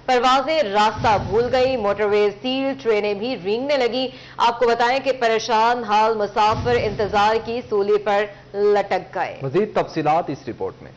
परवाजें रास्ता भूल गई, मोटरवे सील, ट्रेनें भी रेंगने लगी। आपको बताएं कि परेशान हाल मुसाफिर इंतजार की सूली पर लटक गए। मजीद तफसीलात इस रिपोर्ट में।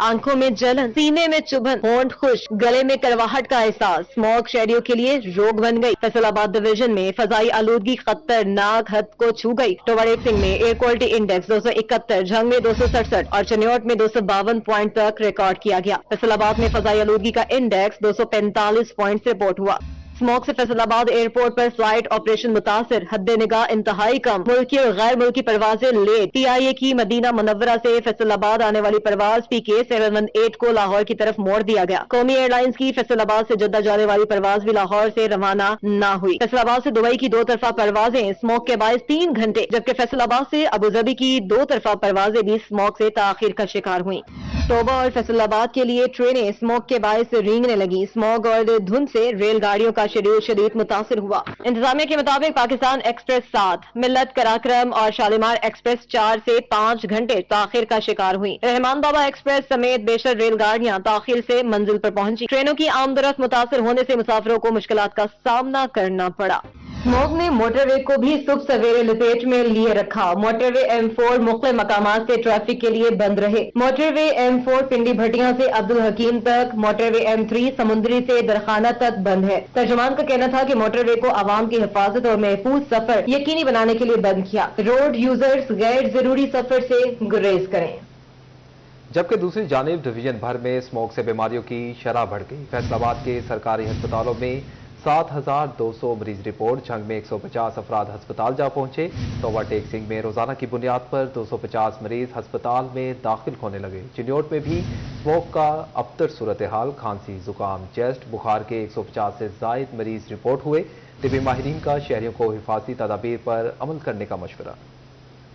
आंखों में जलन, सीने में चुभन, होंठ खुश्क, गले में कड़वाहट का एहसास, स्मॉग शहरियों के लिए रोग बन गई। फैसलाबाद डिवीजन में फजाई आलूदगी खतरनाक हद को छू गई। टोवाड़ेक सिंह में एयर क्वालिटी इंडेक्स 271, झंग में 267 और चनियोट में 252 पॉइंट तक रिकॉर्ड किया गया। फैसलाबाद में फजाई आलूदगी का इंडेक्स 245 पॉइंट से रिपोर्ट हुआ। स्मॉग से फैसलाबाद एयरपोर्ट पर फ्लाइट ऑपरेशन मुतासिर, हद्दे निगाह इंतहाई कम, मुल्की और गैर मुल्की परवाजें लेट। PIA की मदीना मुनव्वरा से फैसलाबाद आने वाली परवाज PK 718 को लाहौर की तरफ मोड़ दिया गया। कौमी एयरलाइंस की फैसलाबाद से जद्दा जाने वाली परवाज भी लाहौर से रवाना न हुई। फैसलाबाद से दुबई की 2 तरफा परवाजें स्मॉग के बायस 3 घंटे, जबकि फैसलाबाद से अबूजबी की 2 तरफा परवाजें भी स्मॉग से ताखिर का शिकार हुई। तोबा और फैसलाबाद के लिए ट्रेनें स्मॉग के बायस रेंगने लगी। स्मॉग और धुंध से रेलगाड़ियों का शेड्यूल शदीद मुतासिर हुआ। इंतजामिया के मुताबिक पाकिस्तान एक्सप्रेस 7, मिल्लत, कराक्रम और शालीमार एक्सप्रेस 4 से 5 घंटे ताखिर का शिकार हुई। रहमान बाबा एक्सप्रेस समेत बेशर रेलगाड़ियां ताखिर से मंजिल पर पहुंची। ट्रेनों की आमदरफ्त मुतासिर होने से मुसाफिरों को मुश्किलात का सामना करना पड़ा। स्मॉग ने मोटरवे को भी सुबह सवेरे लपेट में लिए रखा। मोटरवे M4 मुख्तलिफ मकामात से ट्रैफिक के लिए बंद रहे। मोटरवे M4 पिंडी भटियां से अब्दुल हकीम तक, मोटरवे M3 समुंदरी से दरखाना तक बंद है। तर्जुमान का कहना था कि मोटरवे को आवाम की हिफाजत और महफूज सफर यकीनी बनाने के लिए बंद किया। रोड यूजर्स गैर जरूरी सफर से गुरेज करें। जबकि दूसरी जानिब डिवीजन भर में स्मोक से बीमारियों की शरह बढ़ गई। फैसलाबाद के सरकारी अस्पतालों में 7,200 मरीज रिपोर्ट, झंग में 150 अफराद अस्पताल जा पहुंचे। टोवाड़ेक सिंह में रोजाना की बुनियाद पर 250 मरीज अस्पताल में दाखिल होने लगे। चिन्योट में भी स्मोक का अबतर सूरत हाल, खांसी, जुकाम, चेस्ट, बुखार के 150 से जायद मरीज रिपोर्ट हुए। तिबी माहिरीन का शहरियों को हिफाजती तदाबीर पर अमल करने का मशवरा।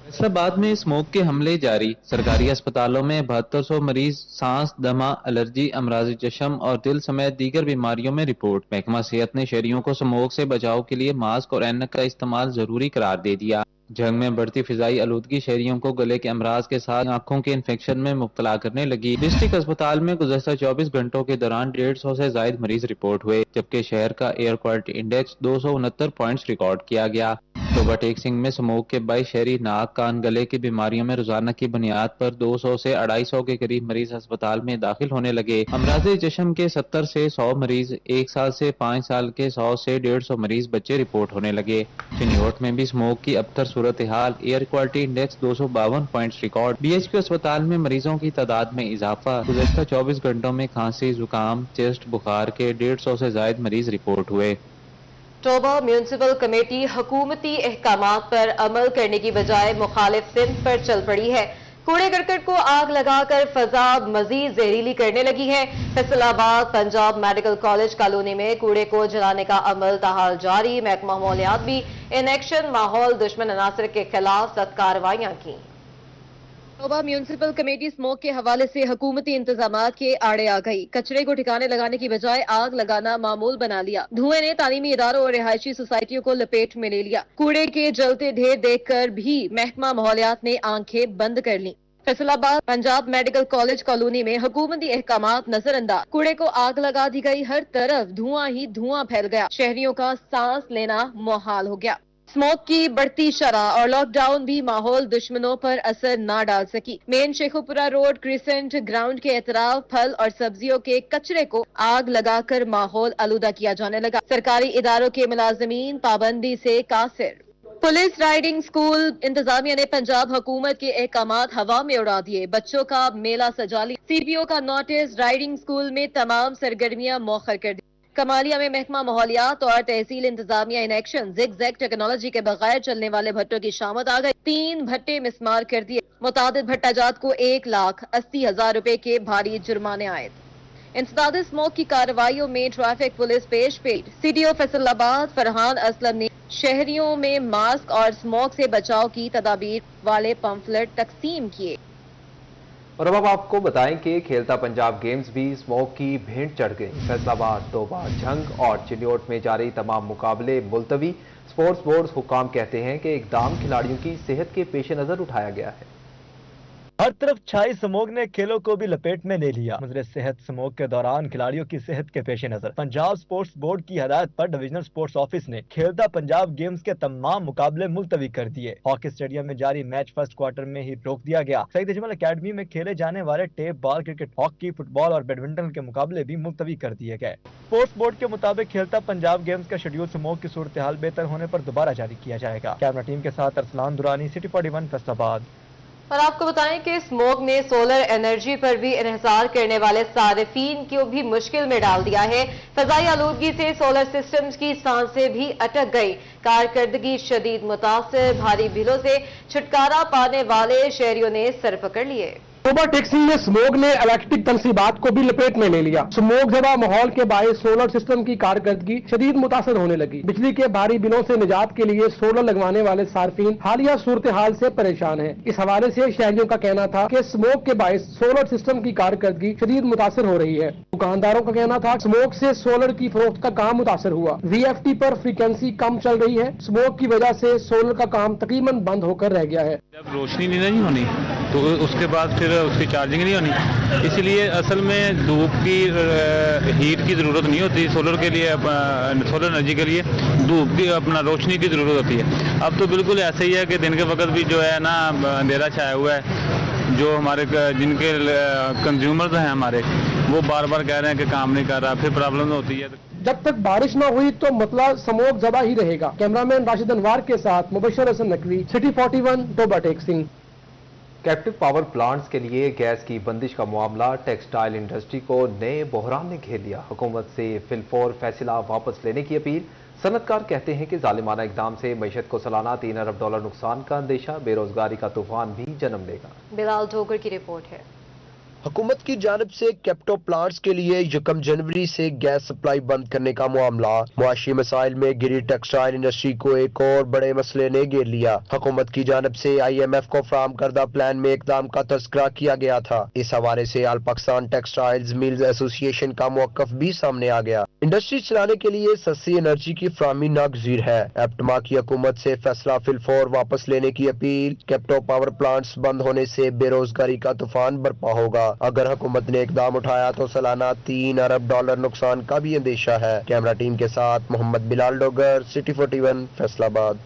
फैसलाबाद में स्मोक के हमले जारी। सरकारी अस्पतालों में 7200 मरीज सांस, दमा, एलर्जी, अमराज चशम और दिल समेत दीगर बीमारियों में रिपोर्ट। महकमा सेहत ने शहरियों को स्मोक से बचाव के लिए मास्क और ऐनक का इस्तेमाल जरूरी करार दे दिया। जंग में बढ़ती फिजाई आलूदगी शहरियों को गले के अमराज के साथ आंखों के इन्फेक्शन में मुब्तला करने लगी। डिस्ट्रिक्ट अस्पताल में गुज़श्ता 24 घंटों के दौरान 150 से जायद मरीज रिपोर्ट हुए, जबकि शहर का air quality index 269 points record किया गया। टोवाड़ेक सिंह में स्मोक के बाईस शहरी नाक, कान, गले की बीमारियों में रोजाना की बुनियाद पर 200 से 250 के करीब मरीज अस्पताल में दाखिल होने लगे। अमराज चशम के 70 से 100 मरीज, 1 साल से 5 साल के 100 से 150 मरीज बच्चे रिपोर्ट होने लगे। चिन्योट में भी स्मोक की अबतर सूरत हाल, air quality index 252 points record. BHQ अस्पताल में मरीजों की तादाद में इजाफा। गुज़श्ता 24 घंटों में खांसी, जुकाम, चेस्ट, बुखार के 150 से जायद मरीज रिपोर्ट हुए। टोबा म्यूनिसिपल कमेटी हुकूमती अहकामात पर अमल करने की बजाय मुखालिफ सिमत पर चल पड़ी है। कूड़े करकट को आग लगाकर फजा मजीद जहरीली करने लगी है। Faisalabad Punjab medical college colony में कूड़े को जलाने का अमल ताहाल जारी। महकमा माहौलियात भी इन एक्शन, माहौल दुश्मन अनासर के खिलाफ सख्त कार्रवाइयां की। टोबा म्यूनिसिपल कमेटी स्मोक के हवाले से हुकूमती इंतजामात के आड़े आ गई। कचरे को ठिकाने लगाने की बजाय आग लगाना मामूल बना लिया। धुएं ने तालीमी इदारों और रिहायशी सोसाइटियों को लपेट में ले लिया। कूड़े के जलते ढेर देखकर भी महकमा माहौलियात ने आंखें बंद कर ली। Faisalabad Punjab medical college colony में हुकूमती अहकामात नजरअंदाज, कूड़े को आग लगा दी गई। हर तरफ धुआं ही धुआं फैल गया। शहरियों का सांस लेना मुहाल हो गया। स्मोक की बढ़ती शरह और लॉकडाउन भी माहौल दुश्मनों पर असर न डाल सकी। Main Sheikhupura road crescent ground के एतराफ फल और सब्जियों के कचरे को आग लगाकर माहौल आलूदा किया जाने लगा। सरकारी इदारों के मुलाजमीन पाबंदी से कासिर। पुलिस राइडिंग स्कूल इंतजामिया ने पंजाब हुकूमत के अहकामात हवा में उड़ा दिए। बच्चों का मेला सजा लिया। CPO का नोटिस, राइडिंग स्कूल में तमाम सरगर्मियां मौखर कर दी। कमालिया में महकमा माहौलियात और तहसील इंतजामिया इन एक्शन, जिग-जैग टेक्नोलॉजी के बगैर चलने वाले भट्टों की शामत आ गई। 3 भट्टे मिसमार कर दिए। मुतादिद भट्टाजात को 1,80,000 रुपए के भारी जुर्माने आए। इंसदाद स्मोक की कार्रवाइयों में ट्रैफिक पुलिस पेश पेश। CTO फैसलाबाद फरहान असलम ने शहरियों में मास्क और स्मोक से बचाव की तदाबीर वाले पंफलेट तकसीम किए। और अब आपको बताएं कि खेलता पंजाब गेम्स भी स्मोक की भेंट चढ़ गई। फैसलाबाद, तोबा, झंग और चिन्योट में जारी तमाम मुकाबले मुलतवी। स्पोर्ट्स बोर्ड हुक्काम कहते हैं कि इकदाम खिलाड़ियों की सेहत के पेश नजर उठाया गया है। ہر طرف چھائی اسموگ نے کھیلوں کو بھی لپیٹ میں لے لیا۔ مضر صحت اسموگ کے دوران کھلاڑیوں کی صحت کے پیش نظر پنجاب سپورٹس بورڈ کی ہدایت پر ڈویژنل سپورٹس آفس نے کھیلتا پنجاب گیمز کے تمام مقابلے ملتوی کر دیے۔ ہاکی اسٹیڈیم میں جاری میچ فرسٹ کوارٹر میں ہی روک دیا گیا۔ سعید اجمل اکیڈمی میں کھیلے جانے والے tape ball, cricket, hockey, football اور بیڈمنٹن کے مقابلے بھی ملتوی کر دیے گئے۔ سپورٹس بورڈ کے مطابق کھیلتا پنجاب گیمز کا شیڈول اسموگ کی صورتحال بہتر ہونے پر دوبارہ جاری کیا جائے گا۔ کیمرہ ٹیم کے ساتھ ارسلان دورانی، سٹی 41 فیصل آباد۔ اور آپ کو بتائیں کہ اسموگ نے سولر انرجی پر بھی انحصار کرنے والے صارفین کو بھی مشکل میں ڈال دیا ہے۔ فضائی آلودگی سے سولر سسٹمز کی سانسیں بھی اٹک گئی۔ کارکردگی شدید متاثر، بھاری بلوں سے چھٹکارا پانے والے شہریوں نے سر پکڑ لیے۔ صوبہ ٹیکسی میں اسموگ نے الیکٹرک تنصیبات کو بھی لپیٹ میں لے لیا۔ اسموگ زدہ ماحول کے باعث سولر سسٹم کی کارکردگی شدید متاثر ہونے لگی۔ بجلی کے بھاری بلوں سے نجات کے لیے سولر لگوانے والے صارفین حالیہ صورتحال سے پریشان ہیں۔ اس حوالے سے شہریوں کا کہنا تھا کہ اسموگ کے باعث سولر سسٹم کی کارکردگی شدید متاثر ہو رہی ہے۔ دکانداروں کا کہنا تھا اسموگ سے سولر کی فروخت کا کام متاثر ہوا۔ VFT پر فریکوینسی کم چل رہی ہے۔ اسموگ کی وجہ سے سولر کا کام تقریباً بند ہو کر رہ گیا ہے۔ جب روشنی نہیں ہونی تو اس کے بعد پھر اس کی چارجنگ نہیں ہونی، اس لیے اصل میں دھوپ کی ہیٹ کی ضرورت نہیں ہوتی سولر کے لیے، سولر انرجی کے لیے دھوپ کی روشنی کی ضرورت ہوتی ہے۔ اب تو بالکل ایسا ہی ہے کہ دن کے وقت بھی جو ہے نا اندھیرا چھایا ہوا ہے، جو ہمارے جن کے کنزیومرز ہیں ہمارے، وہ بار بار کہہ رہے ہیں کہ کام نہیں کر رہا، پھر پرابلم ہوتی ہے۔ جب تک بارش نہ ہوئی تو مسئلہ اسموگ زدہ ہی رہے گا۔ کیمرامین راشد انوار کے ساتھ مبشر حسن نقوی، سٹی 41 صوبہ ٹیکسی۔ کیپٹو پاور پلانٹس کے لیے گیس کی بندش کا معاملہ ٹیکسٹائل انڈسٹری کو نئے بحران نے گھیر لیا۔ حکومت سے فی الفور فیصلہ واپس لینے کی اپیل۔ صنعت کار کہتے ہیں کہ ظالمانہ اقدام سے معیشت کو سالانہ $3 ارب نقصان کا اندیشہ، بے روزگاری کا طوفان بھی جنم لے گا۔ بلال ڈوگر کی رپورٹ ہے۔ حکومت کی جانب سے کیپٹو پلانٹس کے لیے 1 جنوری سے گیس سپلائی بند کرنے کا معاملہ معاشی مسائل میں گری ٹیکسٹائل انڈسٹری کو ایک اور بڑے مسئلے نے گھیر لیا۔ حکومت کی جانب سے IMF کو فراہم کردہ پلان میں اقدام کا تذکرہ کیا گیا تھا۔ اس حوالے سے آل پاکستان ٹیکسٹائلز ملز ایسوسی ایشن کا موقف بھی سامنے آ گیا۔ انڈسٹری چلانے کے لیے سستی انرجی کی فراہمی ناگزیر ہے۔ ایپٹما کی حکومت سے فیصلہ فی الفور واپس لینے کی اپیل۔ کیپٹو پاور پلانٹس بند ہونے سے بے روزگاری کا طوفان برپا ہوگا۔ اگر حکومت نے اقدام اٹھایا تو سالانہ $3 ارب نقصان کا بھی اندیشہ ہے۔ کیمرہ ٹیم کے ساتھ محمد بلال ڈوگر، سٹی 41 فیصل آباد۔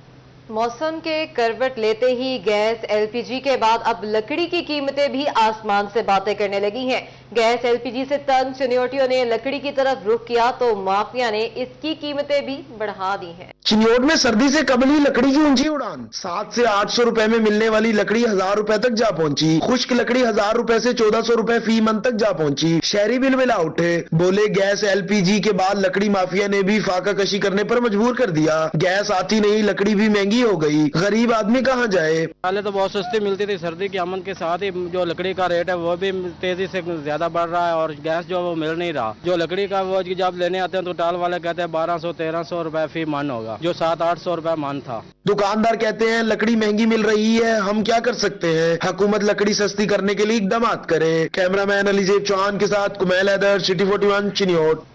موسم کے کروٹ لیتے ہی گیس LPG کے بعد اب لکڑی کی قیمتیں بھی آسمان سے باتیں کرنے لگی ہیں۔ گیس LPG سے تنگ چنیوٹیوں نے لکڑی کی طرف رخ کیا تو مافیا نے اس کی قیمتیں بھی بڑھا دی ہیں۔ چنیوٹ میں سردی سے قبل ہی لکڑی کی اونچی اڑان، 700 سے 800 روپے میں ملنے والی لکڑی 1000 روپے تک جا پہنچی۔ خشک لکڑی 1000 روپے سے 1400 روپے فی من تک جا پہنچی۔ شہری بل ملا اٹھے، بولے گیس LPG کے بعد لکڑی مافیا نے بھی فاقہ کشی کرنے پر مجبور کر دیا۔ گیس آتی نہیں، لکڑی بھی مہنگی ہو گئی، غریب آدمی کہاں جائے۔ پہلے تو بہت سستی ملتی تھی، سردی کی آمد کے ساتھ ہی جو لکڑی کا ریٹ ہے وہ بھی تیزی سے زیادہ بڑھ رہا ہے اور گیس جو وہ مل نہیں رہا۔ جو لکڑی کا وہ جب لینے آتے ہیں تو ٹال والے کہتے ہیں 1200-1300 روپے فی من ہوگا، جو 700-800 روپے من تھا۔ دکاندار کہتے ہیں لکڑی مہنگی مل رہی ہے، ہم کیا کر سکتے ہیں، حکومت لکڑی سستی کرنے کے لیے اقدامات کرے۔ کیمرہ مین علی زیب چوہان کے ساتھ کمیل حیدر، سٹی 41 چنیوٹ۔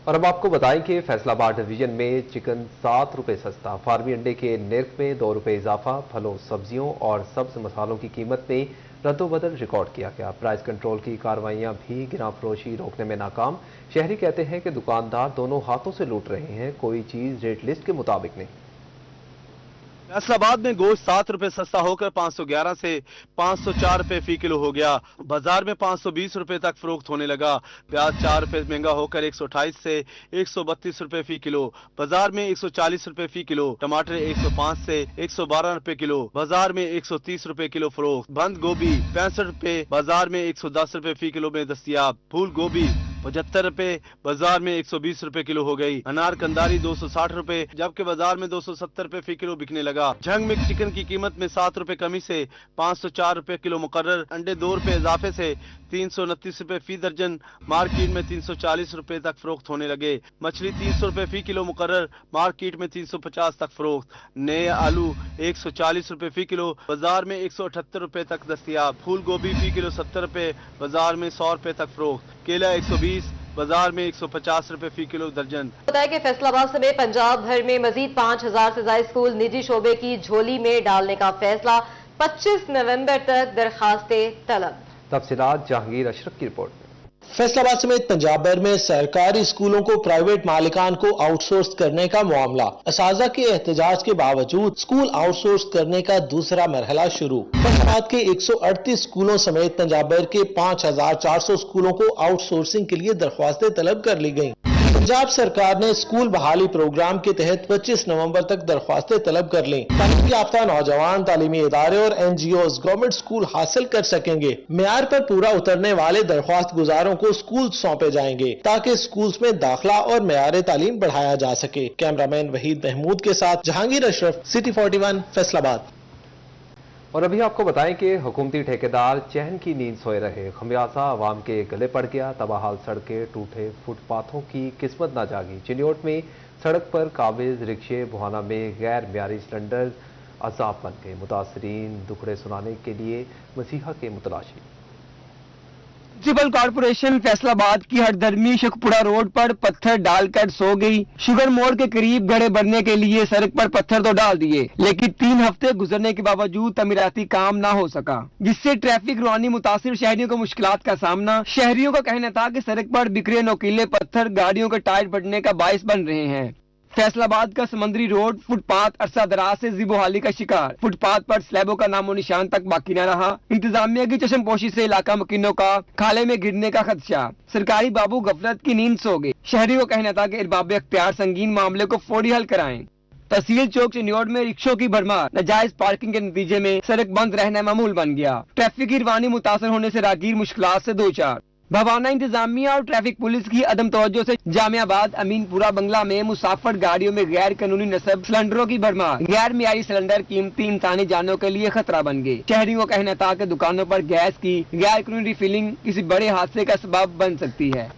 اور اب آپ کو بتائیں کہ فیصل آباد ڈویژن میں چکن 7 روپے سستا، فارمی انڈے کے نرخ میں 2 روپے اضافہ، پھلوں، سبزیوں اور سبز مسالوں کی قیمت میں رد و بدل ریکارڈ کیا گیا۔ پرائز کنٹرول کی کارروائیاں بھی گراں فروشی روکنے میں ناکام۔ شہری کہتے ہیں کہ دکاندار دونوں ہاتھوں سے لوٹ رہے ہیں، کوئی چیز ریٹ لسٹ کے مطابق نہیں۔ فیصل آباد میں گوشت 7 روپے سستا ہو کر 511 سے 504 روپے فی کلو ہو گیا۔ بازار میں 520 روپے تک فروخت ہونے لگا۔ پیاز 4 روپے مہنگا ہو کر 128 سے 132 روپے فی کلو، بازار میں 140 روپے فی کلو۔ ٹماٹر 105 سے 112 روپے کلو، بازار میں 130 روپے کلو فروخت۔ بند گوبھی 65 روپے، بازار میں 110 روپے فی کلو میں دستیاب۔ پھول گوبھی 75 روپے، بازار میں 120 روپے کلو ہو گئی۔ انار کنداری 260 روپے جبکہ بازار میں 270 روپے فی کلو بکنے لگا۔ جھنگ مکس چکن کی قیمت میں 7 روپے کمی سے 504 روپے کلو مقرر۔ انڈے 2 روپے اضافے سے 329 روپے فی درجن، مارکیٹ میں 340 روپے تک فروخت ہونے لگے۔ مچھلی 300 روپے فی کلو مقرر، مارکیٹ میں 350 تک فروخت۔ نئے آلو 140 روپے فی کلو، بازار میں 178 روپے تک دستیاب۔ پھول گوبھی فی کلو 70 روپے، بازار میں 100 روپے تک فروخت۔ کیلا 120، بازار میں 150 روپے فی کلو درجن۔ بتایا کہ فیصل آباد سمیت پنجاب بھر میں مزید 5000 سے زائد اسکول نجی شعبے کی جھولی میں ڈالنے کا فیصلہ۔ 25 नवंबर तक दरखास्तें तलब। तफसीलात जहांगीर अशरफ की रिपोर्ट में। फैसलाबाद समेत पंजाब भर में सरकारी स्कूलों को प्राइवेट मालिकान को आउटसोर्स करने का मामला। असातिज़ा के एहतजाज के बावजूद स्कूल आउटसोर्स करने का दूसरा मरहला शुरू। फैसलाबाद के 138 स्कूलों समेत पंजाब भर के 5400 स्कूलों को आउटसोर्सिंग के लिए दरख्वास्तें तलब कर ली गयी। पंजाब सरकार ने स्कूल बहाली प्रोग्राम के तहत 25 नवंबर तक दरख्वास्तें तलब कर ली। तालीम याफ्ता नौजवान तालीमी इदारे और NGOs गवर्नमेंट स्कूल हासिल कर सकेंगे। मेयार पर पूरा उतरने वाले दरख्वास्त गुजारों को स्कूल सौंपे जाएंगे ताकि स्कूल्स में दाखिला और मेयार तालीम बढ़ाया जा सके। कैमरामैन वहीद महमूद के साथ जहांगीर अशरफ, सिटी 41, फैसलाबाद। और अभी आपको बताएं कि हुकूमती ठेकेदार चैन की नींद सोए रहे। खमियाजा आवाम के गले पड़ गया। तबाहाल सड़कें, टूटे फुटपाथों की किस्मत न जागी। चिन्योट में सड़क पर काबिज रिक्शे, बुहाना में गैर म्यारी सिलेंडर अजाब बन गए। मुतासरीन दुखड़े सुनाने के लिए मसीहा के मुतलाशी। म्युनिसिपल कॉर्पोरेशन फैसलाबाद की हरदर्मी शेखपुरा रोड पर पत्थर डालकर सो गई। शुगर मोड़ के करीब गड्ढे भरने के लिए सड़क पर पत्थर तो डाल दिए, लेकिन 3 हफ्ते गुजरने के बावजूद तमीराती काम ना हो सका, जिससे ट्रैफिक रवानी मुतासिर शहरियों को मुश्किलात का सामना। शहरियों का कहना था कि सड़क पर बिखरे नोकीले पत्थर गाड़ियों के टायर फटने का बायस बन रहे हैं। फैसलाबाद का समंदरी रोड फुटपाथ अरसा दराज से जिबोहाली का शिकार। फुटपाथ पर स्लैबों का नामो निशान तक बाकी न रहा। इंतजामिया की चश्मपोशी से इलाका मकीनों का खाले में गिरने का खदशा। सरकारी बाबू गफलत की नींद सो गए। शहरी को कहना था कि इरबाब अख्तियार संगीन मामले को फौरी हल कराएं। तहसील चौक चिन्योट में रिक्शों की भरमार। नाजायज पार्किंग के नतीजे में सड़क बंद रहना मामूल बन गया। ट्रैफिक की रवानी मुतासर होने से राहगीर मुश्किलात से दो चार। भवाना इंतजामिया और ट्रैफिक पुलिस की अदम तवज्जो से जामियाबाद अमीनपुरा बंगला में मुसाफिर गाड़ियों में गैर कानूनी नस्ब सिलेंडरों की भरमार। गैर मियारी सिलेंडर कीमती इंसानी जानों के लिए खतरा बन गए। शहरियों का कहना था कि दुकानों पर गैस की गैर कानूनी रिफिलिंग किसी बड़े हादसे का सबब बन सकती है।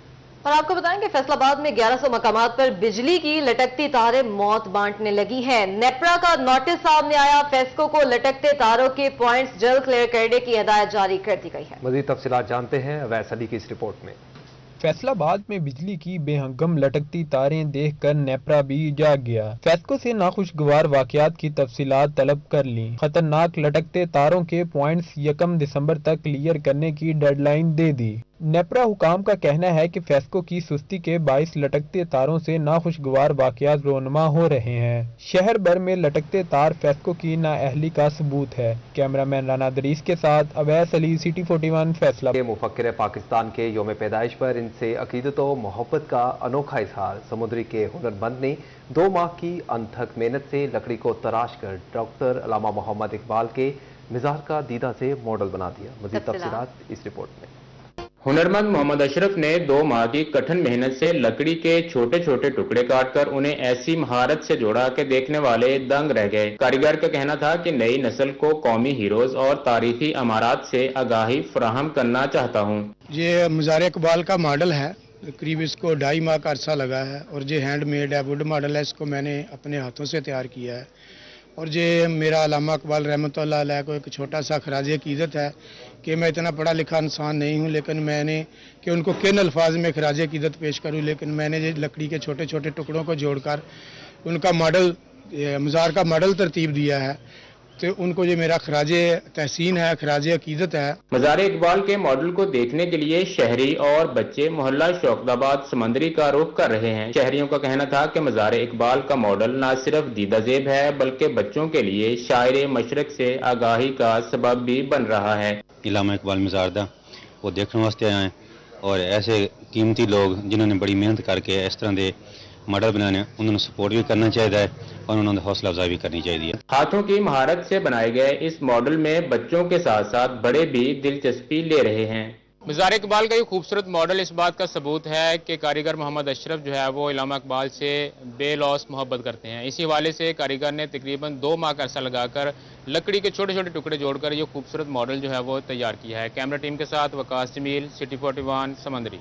और आपको बताएं कि फैसलाबाद में 1100 मकामात पर बिजली की लटकती तारें मौत बांटने लगी हैं। नेपरा का नोटिस सामने आया। फेस्को को लटकते तारों के पॉइंट्स जल्द क्लियर करने की हिदायत जारी कर दी गई है। मजीद तफसीलात जानते हैं अवैस अली की इस रिपोर्ट में। फैसलाबाद में बिजली की बेहंगम लटकती तारें देखकर नेपरा भी जाग गया। फेस्को से नाखुशगवार वाकयात की तफसीलात तलब कर ली। खतरनाक लटकते तारों के पॉइंट्स 1 दिसंबर तक क्लियर करने की डेडलाइन दे दी। नेपरा हुकाम का कहना है कि फेस्को की सुस्ती के बाइस लटकते तारों से नाखुशगवार वाकयात रोनमा हो रहे हैं। शहर भर में लटकते तार फेस्को की नाअहली का सबूत है। कैमरामैन राना दरीस के साथ अवैस अली, सिटी 41, फैसला। मुफक्किर पाकिस्तान के यौम पैदाइश पर इनसे अकीदत व मोहब्बत का अनोखा इजहार। समुद्री के हुनरमंद ने 2 माह की अनथक मेहनत से लकड़ी को तराश कर डॉक्टर अल्लामा मोहम्मद इकबाल के मिजार का दीदा से मॉडल बना दिया। मजीद तफसीलात इस रिपोर्ट में। हुनरमंद मोहम्मद अशरफ ने 2 माह की कठिन मेहनत से लकड़ी के छोटे छोटे टुकड़े काटकर उन्हें ऐसी महारत से जोड़ा कि देखने वाले दंग रह गए। कारीगर का कहना था कि नई नस्ल को कौमी हीरोज और तारीखी अमारात से आगाही फराहम करना चाहता हूँ। ये मिजार इकबाल का मॉडल है। करीब इसको 2.5 माह का अरसा लगा है और ये हैंडमेड है, वुड मॉडल है। इसको मैंने अपने हाथों से तैयार किया है और ये मेरा अल्लामा इकबाल रहमतुल्लाह अलैह को एक छोटा सा खराज अकीदत है कि मैं इतना पढ़ा लिखा इंसान नहीं हूँ, लेकिन मैंने कि उनको किन अल्फाज में खराज अकीदत पेश करूँ, लेकिन मैंने ये लकड़ी के छोटे छोटे टुकड़ों को जोड़कर उनका मॉडल, मज़ार का मॉडल तरतीब दिया है। तो उनको ये मेरा खराज तहसीन है, खराज अकीदत है। मज़ार इकबाल के मॉडल को देखने के लिए शहरी और बच्चे मोहल्ला शौकदाबाद समंदरी का रुख कर रहे हैं। शहरियों का कहना था कि मज़ार इकबाल का मॉडल न सिर्फ दीदाजेब है बल्कि बच्चों के लिए शायर मशरक से आगाही का सबब भी बन रहा है। अल्लामा इकबाल मज़ार दा वो देखने वास्ते आए और ऐसे कीमती लोग जिन्होंने बड़ी मेहनत करके इस तरह के मॉडल बनाने, उन्होंने सपोर्ट भी करना चाहिए है और उन्होंने हौसला अफजाई भी करनी चाहिए। हाथों की महारत से बनाए गए इस मॉडल में बच्चों के साथ साथ बड़े भी दिलचस्पी ले रहे हैं। मज़ार इकबाल का ये खूबसूरत मॉडल इस बात का सबूत है कि कारीगर मोहम्मद अशरफ जो है वो अल्लामा इकबाल से बेलौस मोहब्बत करते हैं। इसी हवाले से कारीगर ने तकरीबन 2 माह का अरसा लगाकर लकड़ी के छोटे छोटे टुकड़े जोड़कर ये खूबसूरत मॉडल जो है वो तैयार किया है। कैमरा टीम के साथ वकास जमील, सिटी 41, समंदरी।